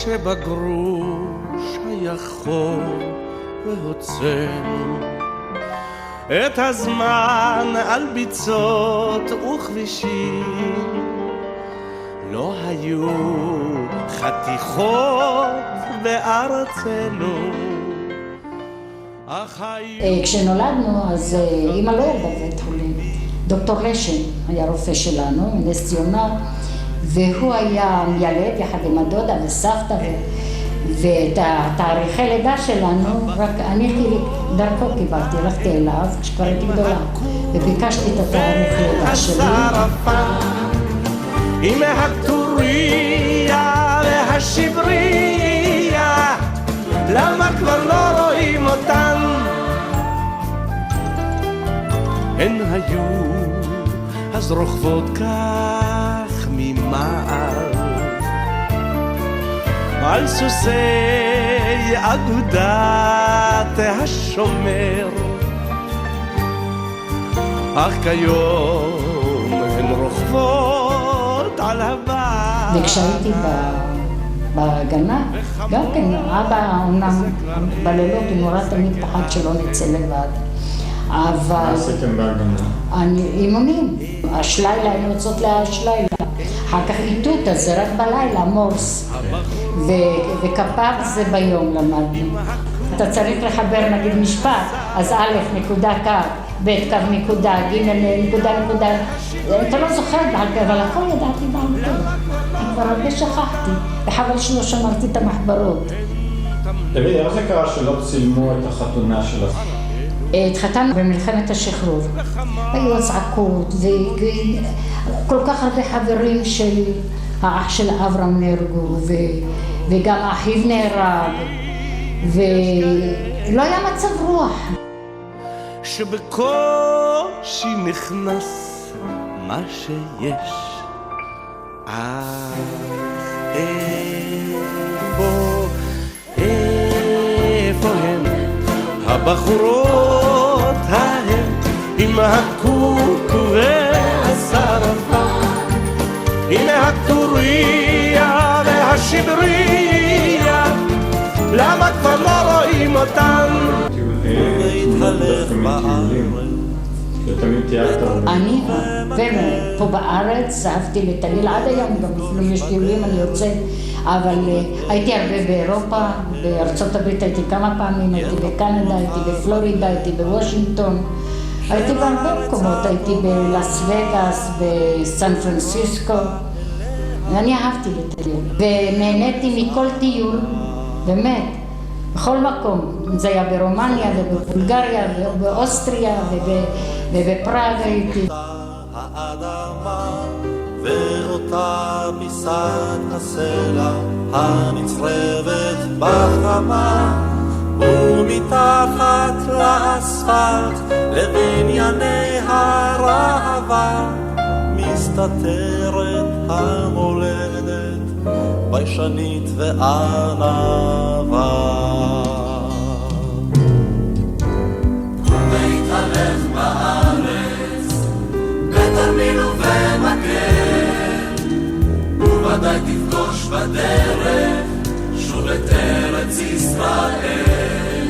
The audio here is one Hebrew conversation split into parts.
שבגרוש היה חור והוצר את הזמן על ביצות וכבישים, לא היו חתיכות בארצנו. כשנולדנו אז אמא לא ילדה בבית חולים. דוקטור לשן היה רופא שלנו, נס ציונה, והוא היה מיילד יחד עם הדודה וסבתא, ואת התאריכי לידה שלנו רק אני דרכו קיבלתי, הלכתי אליו כשכבר הייתי גדולה וביקשתי את התאריך לידה שלי. עם הקטוריה והשבריה, למה כבר לא רואים אותן? הן היו אז רוכבות כך ממעל על סוסי אגודת השומר, אך כיום הן רוכבות על הבר. וכשהייתי בהגנה, גם כן, אבא אומנם בלילות הוא נורא תמיד פחד שלא נצא לבד. אבל... מה עשיתם בהגנה? אימונים. השלילה, היינו יוצאות להשלילה. אחר כך איתות, אז זה רק בלילה, מורס. וכפר זה ביום למדנו. אתה צריך לחבר נגיד משפט, אז א' נקודה קו, ב' קו נקודה, ג' נקודה נקודה. אתה לא זוכר, אבל הכל ידעתי בעל פה. כבר הרבה שכחתי, וחבל שלא שמרתי את המחברות. תגיד, איך זה קרה שלא צילמו את החתונה שלך? התחתנו במלחמת השחרור. היו הצעקות, וכל כך הרבה חברים של האח של אברהם נהרגו, וגם אחיו נהרג, ולא היה מצב רוח. שבקושי נכנס מה שיש, איפה הם הבחורות ההם עם הקוקו והשרפה, הנה הקטוריה והשבריה, למה כבר לא רואים אותן? להתהלך בארץ. תמיד תיארת. אני פה בארץ אהבתי לטייל עד היום, גם לפעמים יש טיולים אני יוצאת, אבל הייתי הרבה באירופה, בארצות הברית הייתי כמה פעמים, הייתי בקנדה, הייתי בפלורידה, הייתי בוושינגטון, הייתי בהרבה מקומות, הייתי בלאס וגאס, בסן פרנסיסקו, ואני אהבתי לטייל, ונהניתי מכל טיול, באמת. בכל מקום, זה היה ברומניה ובבולגריה ובאוסטריה ובפראג הייתי. האדמה ואותה פיסת הסלע הנצרבת בחמה, ומתחת לאספלט לבנייני הרעבה מסתתרת המולדת ביישנית וענווה. להתהלך בארץ בתרמיל ובמקל, וודאי תפגוש בדרך שוב את ארץ ישראל.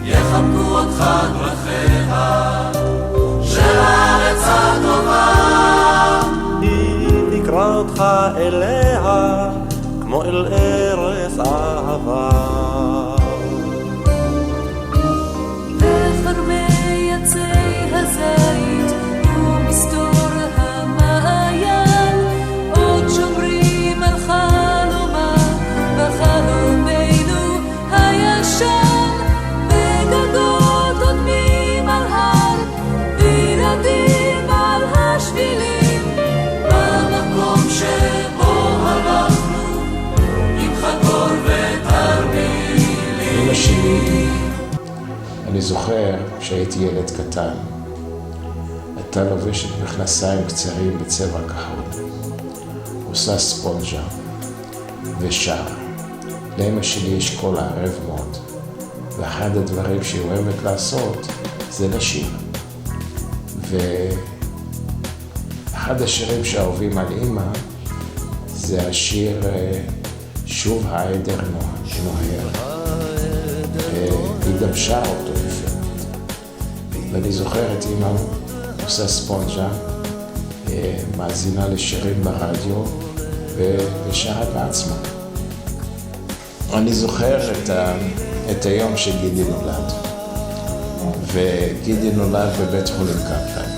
יחבקו אותך דרכיה של הארץ הטובה, היא תקרא אותך אליה כמו אל ארץ אהבה. בחרמי עצי הזית ומסתור המעיין עוד שומרים על חלומה בחלומנו הישן, וגגות עודמים על הר וילדים על השבילים, במקום שבו הלכנו עם חגור ותרמילים. אמא שלי, אני זוכר כשהייתי ילד קטן, הייתה לובשת מכנסיים קצרים בצבע כחול, עושה ספונג'ה ושרה. לאמא שלי יש קול ערב מאוד, ואחד הדברים שהיא אוהבת לעשות זה לשיר. ואחד השירים שאהובים על אמא זה השיר שוב העדר נוהר. היא גם שרה אותו יפה. ואני זוכר את אמא עושה ספונג'ה, מאזינה לשירים ברדיו ושרה בעצמה. אני זוכר את היום שגידי נולד. וגידי נולד בבית חולים קפלן.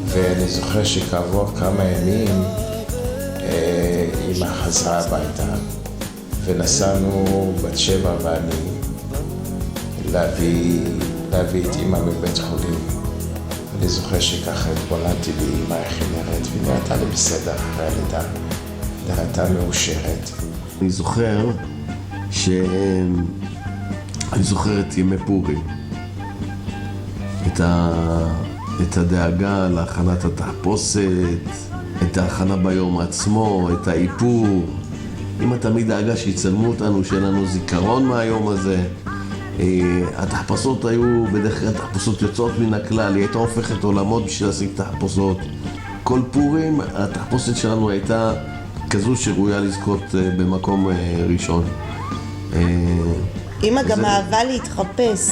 ואני זוכר שכעבור כמה ימים אמא חזרה הביתה, ונסענו בת שבע ואני להביא את אמא מבית חולים. אני זוכר שככה התבוננתי באמא איך היא נראית, והיא נראתה לי בסדר אחרי הלידה, נראתה מאושרת. אני זוכר אני זוכר את ימי פורים, את הדאגה להכנת התחפושת, את ההכנה ביום עצמו, את האיפור. אמא תמיד דאגה שיצלמו אותנו, שיהיה לנו זיכרון מהיום הזה. התחפושות היו בדרך כלל תחפושות יוצאות מן הכלל, היא הייתה הופכת עולמות בשביל להשיג תחפושות. כל פורים התחפושת שלנו הייתה כזו שראויה לזכות במקום ראשון. אמא גם אהבה להתחפש.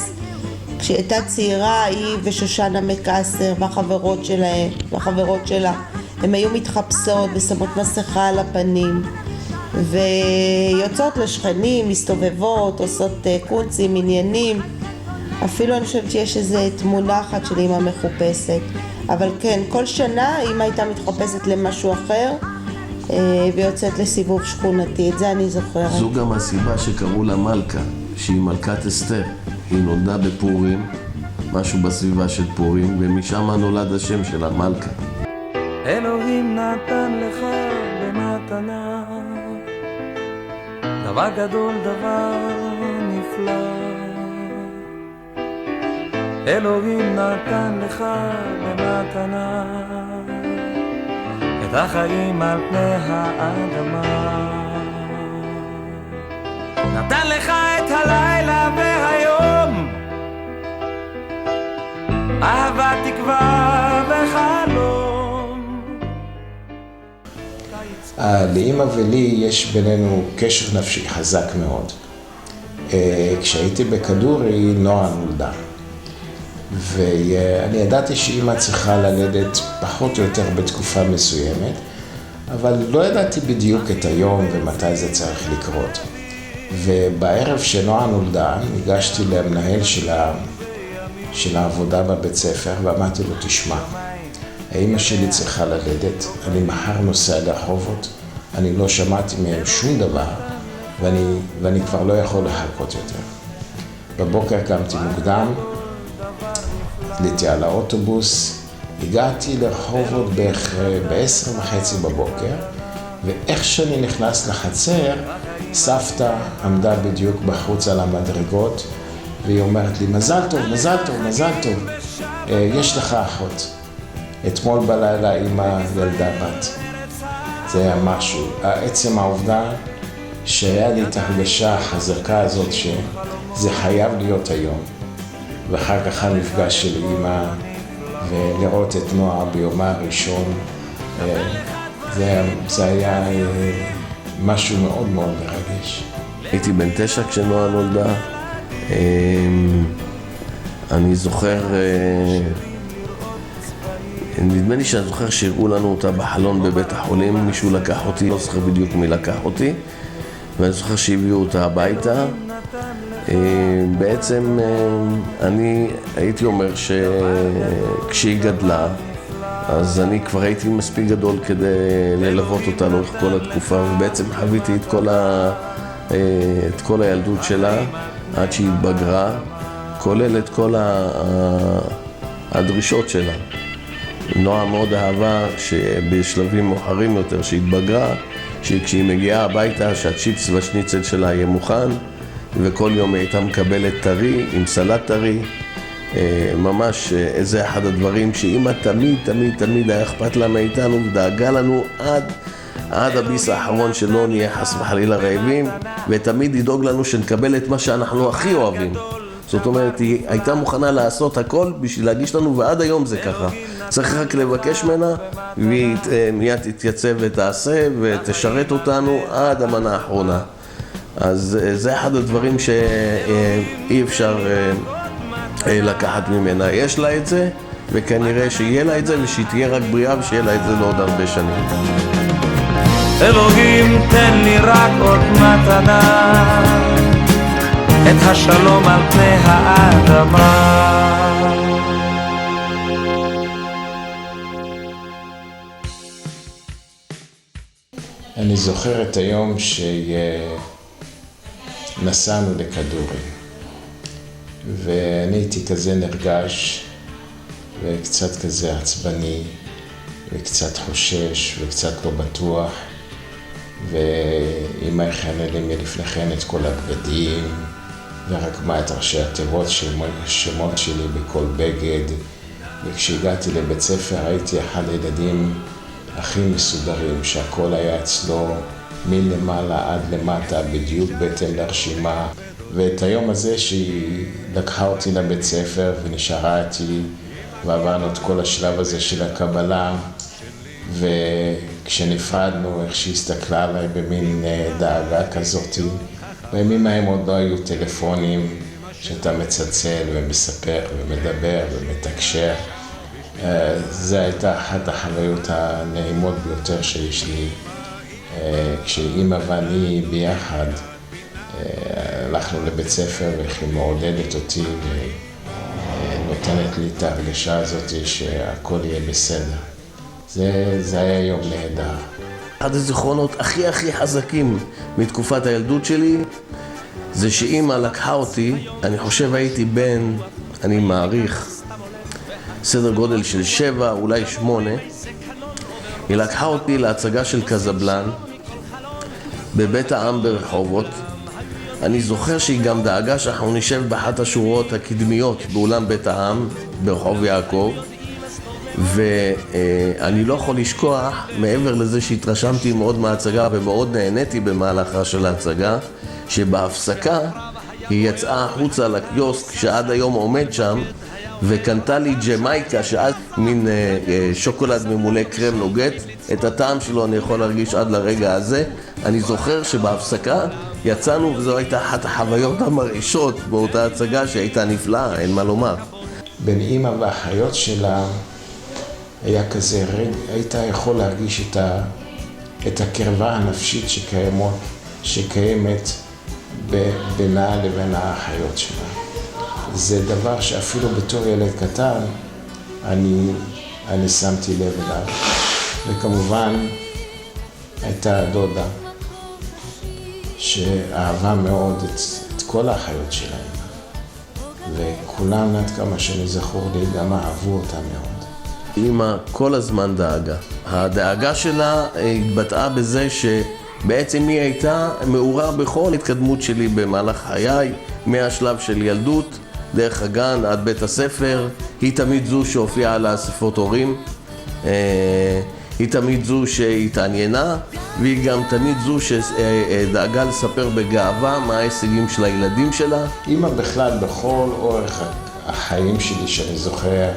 כשהיא הייתה צעירה, היא ושושנה מקסר והחברות שלה, הן היו מתחפשות ושמות מסכה על הפנים ויוצאות לשכנים, מסתובבות, עושות קונצים, עניינים. אפילו אני חושבת שיש איזו תמונה אחת של אמא מחופשת. אבל כן, כל שנה אמא הייתה מתחפשת למשהו אחר ויוצאת לסיבוב שכונתי, את זה אני זוכרת. זו גם הסיבה שקראו לה מלכה, שהיא מלכת אסתר. היא נולדה בפורים, משהו בסביבה של פורים, ומשם נולד השם שלה, מלכה. אלוהים נתן לך במתנה דבר גדול, דבר נפלא. אלוהים נתן לך במתנה את החיים על פני האדמה. נתן לך את הלילה והיום, אהבה, תקווה וחלום. לאמא ולי יש בינינו קשר נפשי חזק מאוד. כשהייתי בכדורי, נועה נולדה. ואני ידעתי שאמא צריכה ללדת פחות או יותר בתקופה מסוימת, אבל לא ידעתי בדיוק את היום ומתי זה צריך לקרות. ובערב שנועה נולדה, ניגשתי למנהל של העבודה בבית ספר ואמרתי לו, תשמע, האמא שלי צריכה ללדת, אני מחר נוסע לרחובות, אני לא שמעתי מהם שום דבר ואני כבר לא יכול לחכות יותר. בבוקר קמתי מוקדם, עליתי על האוטובוס, הגעתי לרחובות בערך ב-10:30 בבוקר, ואיך שאני נכנס לחצר, סבתא עמדה בדיוק בחוץ על המדרגות, והיא אומרת לי, מזל טוב, מזל טוב, מזל טוב, יש לך אחות. אתמול בלילה אמא ילדה בת. זה היה משהו. עצם העובדה שהיה לי את הרגשה החזקה הזאת שזה חייב להיות היום. ואחר כך המפגש של אמא ולראות את נועה ביומה הראשון, זה היה משהו מאוד מאוד מרגש. הייתי בן 9 כשנועה נולדה. אני זוכר, נדמה לי שאני זוכר שהראו לנו אותה בחלון בבית החולים, מישהו לקח אותי, לא זוכר בדיוק מי לקח אותי, ואני זוכר שהביאו אותה הביתה. בעצם אני הייתי אומר שכשהיא גדלה, אז אני כבר הייתי מספיק גדול כדי ללוות אותה לאורך כל התקופה, ובעצם חוויתי את כל הילדות שלה עד שהיא התבגרה, כולל את כל הדרישות שלה. נועה מאוד אהבה שבשלבים מאוחרים יותר שהתבגרה, שכשהיא מגיעה הביתה שהצ'יפס והשניצל שלה יהיה מוכן, וכל יום היא הייתה מקבלת טרי עם סלט טרי. ממש זה אחד הדברים שאמא תמיד היה אכפת לה מאיתנו ודאגה לנו עד הביס האחרון שלא נהיה חס וחלילה רעבים, ותמיד לדאוג לנו שנקבל את מה שאנחנו הכי אוהבים. זאת אומרת, היא הייתה מוכנה לעשות הכל בשביל להגיש לנו, ועד היום זה ככה. צריך רק לבקש ממנה, והיא מיד תתייצב ותעשה ותשרת אותנו עד המנה האחרונה. אז זה אחד הדברים שאי אפשר לקחת ממנה. יש לה את זה, וכנראה שיהיה לה את זה, ושהיא תהיה רק בריאה, ושיהיה לה את זה לעוד הרבה שנים. אלוהים תן לי רק עוד מתנה, את השלום על פני האדמה. אני זוכר את היום שנסענו לכדורי, ואני הייתי כזה נרגש וקצת כזה עצבני וקצת חושש וקצת לא בטוח, ואמא הכינה לי מלפני כן את כל הבגדים ורקמה את ראשי התיבות של שמות שלי בכל בגד, וכשהגעתי לבית ספר הייתי אחד הילדים הכי מסודרים, שהכל היה אצלו מלמעלה עד למטה בדיוק בהתאם לרשימה. ואת היום הזה שהיא לקחה אותי לבית ספר ונשארה איתי ועברנו את כל השלב הזה של הקבלה, וכשנפרדנו איך שהיא הסתכלה עליי במין דאגה כזאת, בימים ההם עוד לא היו טלפונים שאתה מצלצל ומספר ומדבר ומתקשר. זו הייתה אחת החוויות הנעימות ביותר שיש לי, כשאמא ואני ביחד הלכנו לבית ספר, ואיך היא מעודדת אותי ונותנת לי את ההרגשה הזאת שהכל יהיה בסדר. זה היה יום נהדר. אחד הזיכרונות הכי חזקים מתקופת הילדות שלי זה שאמא לקחה אותי, אני חושב הייתי בן, אני מעריך, סדר גודל של 7, אולי 8. היא לקחה אותי להצגה של קזבלן בבית העם ברחובות. אני זוכר שהיא גם דאגה שאנחנו נשב באחת השורות הקדמיות באולם בית העם ברחוב יעקב, ואני לא יכול לשכוח, מעבר לזה שהתרשמתי מאוד מההצגה ומאוד נהניתי במהלכה של ההצגה, שבהפסקה היא יצאה החוצה לקיוסק שעד היום עומד שם, וקנתה לי ג'מייקה, שאז מין שוקולד ממולא קרם נוגט. את הטעם שלו אני יכול להרגיש עד לרגע הזה. אני זוכר שבהפסקה יצאנו, וזו הייתה אחת החוויות המרעישות באותה הצגה שהייתה נפלאה, אין מה לומר. בין אמא והאחיות שלה היה כזה רגע, היית יכול להרגיש את הקרבה הנפשית שקיימת בינה לבין האחיות שלה. זה דבר שאפילו בתור ילד קטן אני שמתי לב אליו. וכמובן הייתה הדודה שאהבה מאוד את כל האחיות שלהם, וכולם עד כמה שאני זכור לי גם אהבו אותה מאוד. אמא כל הזמן דאגה. הדאגה שלה התבטאה בזה שבעצם היא הייתה מעורה בכל התקדמות שלי במהלך חיי, מהשלב של ילדות דרך הגן עד בית הספר. היא תמיד זו שהופיעה על האספות הורים, היא תמיד זו שהתעניינה, והיא גם תמיד זו שדאגה לספר בגאווה מה ההישגים של הילדים שלה. אמא בכלל בכל אורך החיים שלי שאני זוכר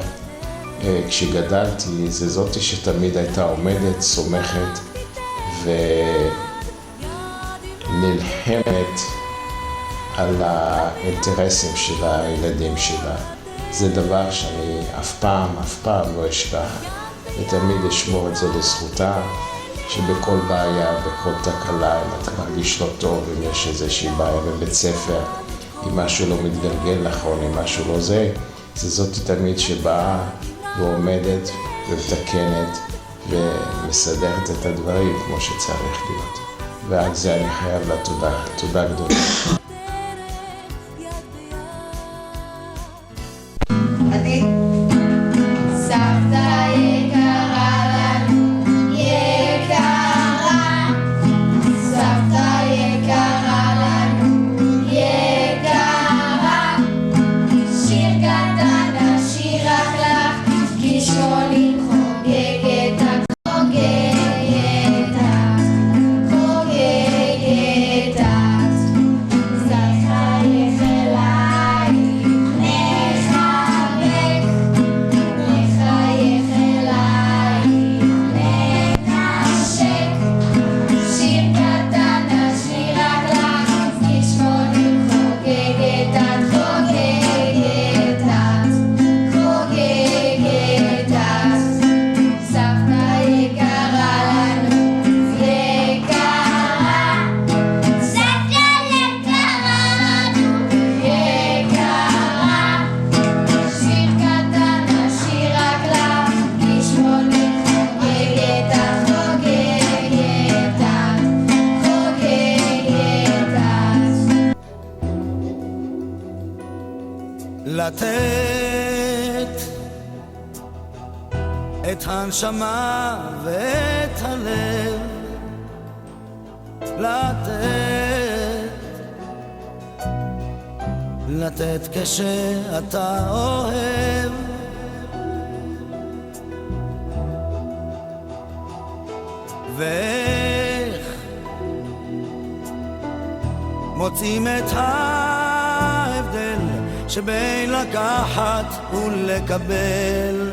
כשגדלתי, זה זאתי שתמיד הייתה עומדת, סומכת ונלחמת על האינטרסים של הילדים שלה. זה דבר שאני אף פעם לא אשכח, ותמיד אשמור את זה לזכותה, שבכל בעיה, בכל תקלה, אם אתה מרגיש לא טוב, אם יש איזושהי בעיה בבית ספר, אם משהו לא מתגלגל נכון, אם משהו לא זה זאתי תמיד שבאה ועומדת ומתקנת ומסדרת את הדברים כמו שצריך להיות. ועל זה אני חייב לה תודה גדולה. חוגגת לתת את הנשמה ואת הלב, לתת כשאתה אוהב, ואיך מוצאים את ההבדל שבין לקחת ולקבל.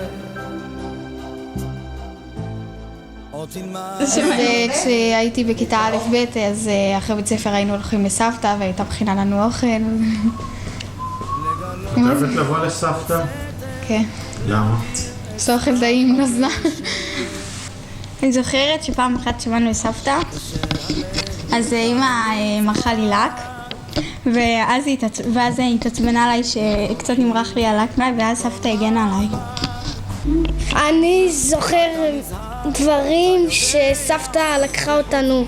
אז כשהייתי בכיתה א' ב' אז אחרי בית ספר היינו הולכים לסבתא והייתה מכינה לנו אוכל. את אוהבת לבוא לסבתא? כן. למה? זה אוכל טעים, לא זמן. אני זוכרת שפעם אחת שבאנו לסבתא, אז אמא מרחה לי לק, ואז היא התעצבנה עליי שקצת נמרח לי הלק, ואז סבתא הגנה עליי. אני זוכר דברים שסבתא לקחה אותנו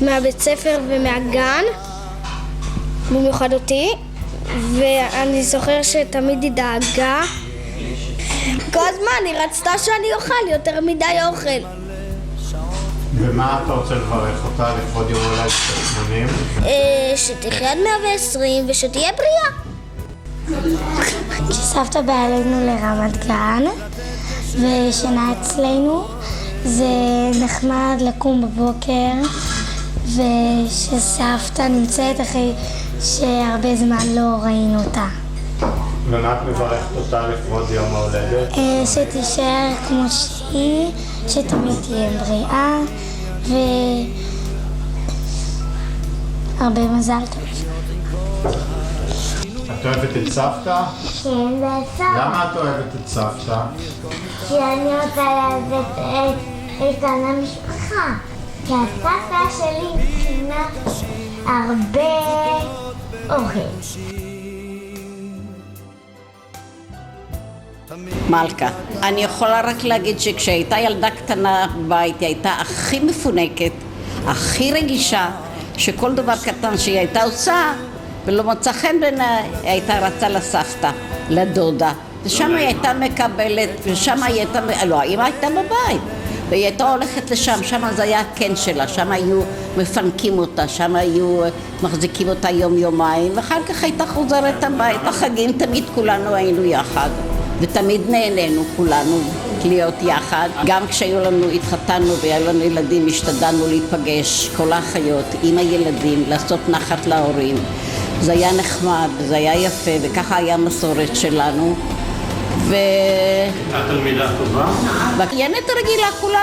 מהבית ספר ומהגן, במיוחד אותי, ואני זוכר שתמיד היא דאגה. כל הזמן היא רצתה שאני אוכל יותר מדי אוכל. ומה אתה רוצה לברך אותה לכבוד יום הולדת 80? שתחיה עד 120 ושתהיה בריאה. כשסבתא באה אלינו לרמת גן וישנה אצלנו, זה נחמד לקום בבוקר ושסבתא נמצאת אחרי שהרבה זמן לא ראינו אותה. ומה את מברכת אותה לכבוד יום ההולדת? שתישאר כמו שהיא, שתמיד תהיה בריאה והרבה מזל טוב. את אוהבת את סבתא? כן, בסבתא. למה את אוהבת את סבתא? כי אני רוצה להביא את המשפחה. כי הסבתא שלי מכינה הרבה אוכל. מלכה, אני יכולה רק להגיד שכשהייתה ילדה קטנה בבית היא הייתה הכי מפונקת, הכי רגישה, שכל דבר קטן שהיא הייתה עושה ולא מצא חן בעיניי, היא הייתה רצה לסבתא, לדודה, ושם היא הייתה מקבלת, ושם היא הייתה, לא, היא הייתה בבית והיא הייתה הולכת לשם, שם זה היה הקן שלה, שם היו מפנקים אותה, שם היו מחזיקים אותה יום-יומיים, ואחר כך הייתה חוזרת הביתה. החגים תמיד כולנו היינו יחד, ותמיד נהנינו כולנו להיות יחד. גם כשהיו לנו, התחתנו והיו לנו ילדים, השתדלנו להיפגש, כל האחיות, עם הילדים, לעשות נחת להורים. זה היה נחמד, זה היה יפה, וככה היה מסורת שלנו. את תלמידה טובה? בילדת רגילה כולנו.